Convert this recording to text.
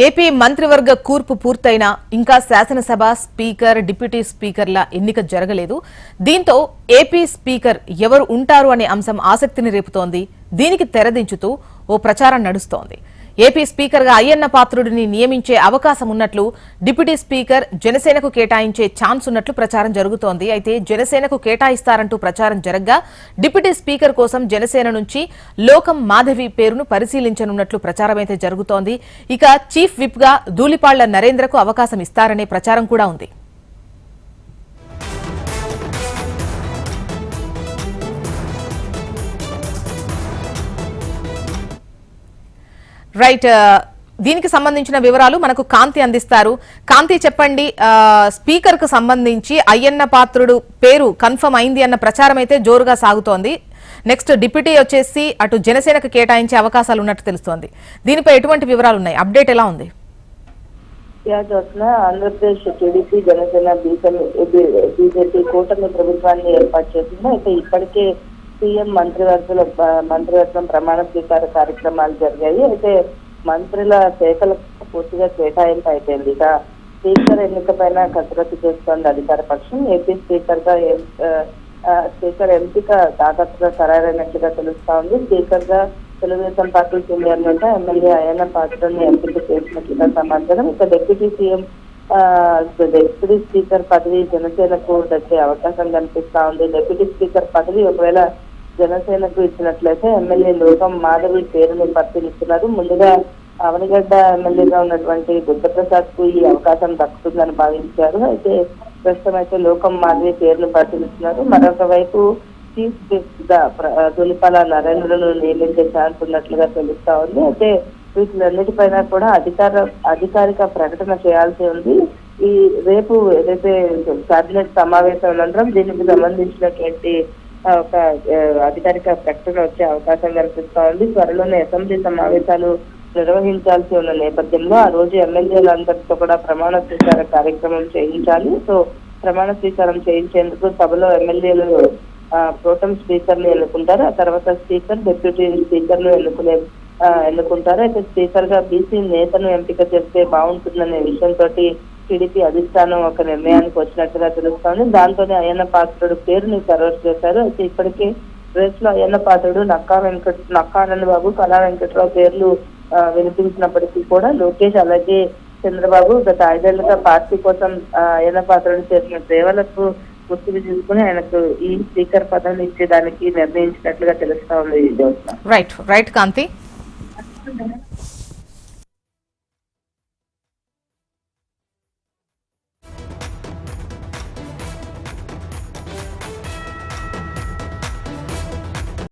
AP మంత్రివర్గ కూర్పు పూర్తయినా ఇంకా శాసనసభ స్పీకర్ డిప్యూటీ స్పీకర్ల ఎన్నిక జరగలేదు. దీంతో ఏపీ స్పీకర్ ఎవరు ఉంటారు అనే అంశం ఆసక్తిని రేపుతోంది. దీనికి తెరదించుతూ ఓ ప్రచారం నడుస్తోంది. ఏపీ స్పీకర్ గా అయ్యన్న పాత్రుడిని నియమించే అవకాశం ఉన్నట్లు, డిప్యూటీ స్పీకర్ జనసేనకు కేటాయించే ఛాన్స్ ఉన్నట్లు ప్రచారం జరుగుతోంది. అయితే జనసేనకు కేటాయిస్తారంటూ ప్రచారం జరగ్గా డిప్యూటీ స్పీకర్ కోసం జనసేన నుంచి లోకం మాధవి పేరును పరిశీలించనున్నట్లు ప్రచారమైతే జరుగుతోంది. ఇక చీఫ్ విప్ గా ధూళిపాళ్ల నరేంద్రకు అవకాశం ఇస్తారనే ప్రచారం కూడా ఉంది. రైట్, దీనికి సంబంధించిన వివరాలు మనకు కాంతి అందిస్తారు. కాంతి, చెప్పండి, స్పీకర్ కు సంబంధించి అయ్యన్న పాత్రుడు పేరు కన్ఫర్మ్ అయింది అన్న ప్రచారం అయితే జోరుగా సాగుతోంది. నెక్స్ట్ డిప్యూటీ వచ్చేసి అటు జనసేనకు కేటాయించే అవకాశాలు ఉన్నట్టు తెలుస్తోంది. దీనిపై ఎటువంటి వివరాలు ఉన్నాయి? అప్డేట్ ఎలా ఉంది? ఆంధ్రప్రదేశ్ టీడీపీ జనసేన బీజేపీ కూటమి ప్రభుత్వాన్ని ఏర్పాటు చేసింది. అయితే ఇప్పటికే సీఎం మంత్రివర్గం ప్రమాణ స్వీకార కార్యక్రమాలు జరిగాయి. అయితే మంత్రుల శాఖలకు పూర్తిగా కేటాయింపు అయిపోయింది. ఇక స్పీకర్ ఎన్నిక పైన కసరత్తు చేస్తోంది అధికార పక్షం. ఏపీ స్పీకర్ ఎంపిక దాదాపుగా ఖరారైనట్టుగా తెలుస్తా ఉంది. స్పీకర్ గా తెలుగుదేశం పార్టీ సీనియర్ నేత ఎమ్మెల్యే అయ్యన్న పాత్రుడిని ఎంపిక చేసినట్లుగా సమాచారం. ఇక డిప్యూటీ స్పీకర్ పదవి జనసేనకు దక్కే అవకాశం కనిపిస్తా ఉంది. డిప్యూటీ స్పీకర్ పదవి ఒకవేళ జనసేనకు ఇచ్చినట్లయితే ఎమ్మెల్యే లోకం మాధవి పేరును పరిశీలిస్తున్నారు. ముందుగా అవనిగడ్డ ఎమ్మెల్యేగా ఉన్నటువంటి బుద్ధప్రసాద్ కు ఈ అవకాశం దక్కుతుందని భావించారు. అయితే ప్రస్తుతం అయితే లోకం మాధవి పేరును పరిశీలిస్తున్నారు. మరొక వైపు చీఫ్ విప్ గా ధూళిపాళ్ల నరేంద్రను నియమించే ఛాన్స్ ఉన్నట్లుగా తెలుస్తా ఉంది. అయితే వీటిలన్నిటిపైన కూడా అధికారిక ప్రకటన చేయాల్సి ఉంది. ఈ రేపు ఏదైతే కేబినెట్ సమావేశం అనంతరం దీనికి సంబంధించినటువంటి ఒక అధికారిక ప్రకటన వచ్చే అవకాశం కనిపిస్తా ఉంది. త్వరలోనే అసెంబ్లీ సమావేశాలు నిర్వహించాల్సి ఉన్న నేపథ్యంలో ఆ రోజు ఎమ్మెల్యేలందరితో కూడా ప్రమాణ స్వీకార కార్యక్రమం చేయించాలి. సో ప్రమాణ స్వీకారం చేయించేందుకు సభలో ఎమ్మెల్యేలు ప్రోటం స్పీకర్ ని ఎన్నుకుంటారు. ఆ తర్వాత స్పీకర్ డిప్యూటీ స్పీకర్ ను ఎన్నుకుంటారు. అయితే స్పీకర్ గా బీసీ నేతను ఎంపిక చేస్తే బాగుంటుందనే విషయంతో టీడీపీ అధిష్టానం ఒక నిర్ణయానికి వచ్చినట్టుగా తెలుస్తోంది. దాంతోనే అయ్యన్న పాత్రుడు పేరుని ఖరారు చేశారు. అయితే ఇప్పటికే రేస్ లో అయ్యన్న పాత్రుడు నక్కా ఆనందబాబు, కళా వెంకట్రావు పేర్లు వినిపించినప్పటికీ కూడా లోకేష్ అలాగే చంద్రబాబు గత 5 ఏళ్లుగా పార్టీ కోసం అయ్యన్న పాత్రుడు చేసిన సేవలకు గుర్తుకు తీసుకుని ఆయనకు ఈ స్పీకర్ పదవిని ఇచ్చేదానికి నిర్ణయించినట్లుగా తెలుస్తా ఉంది. రైట్ కాంతి.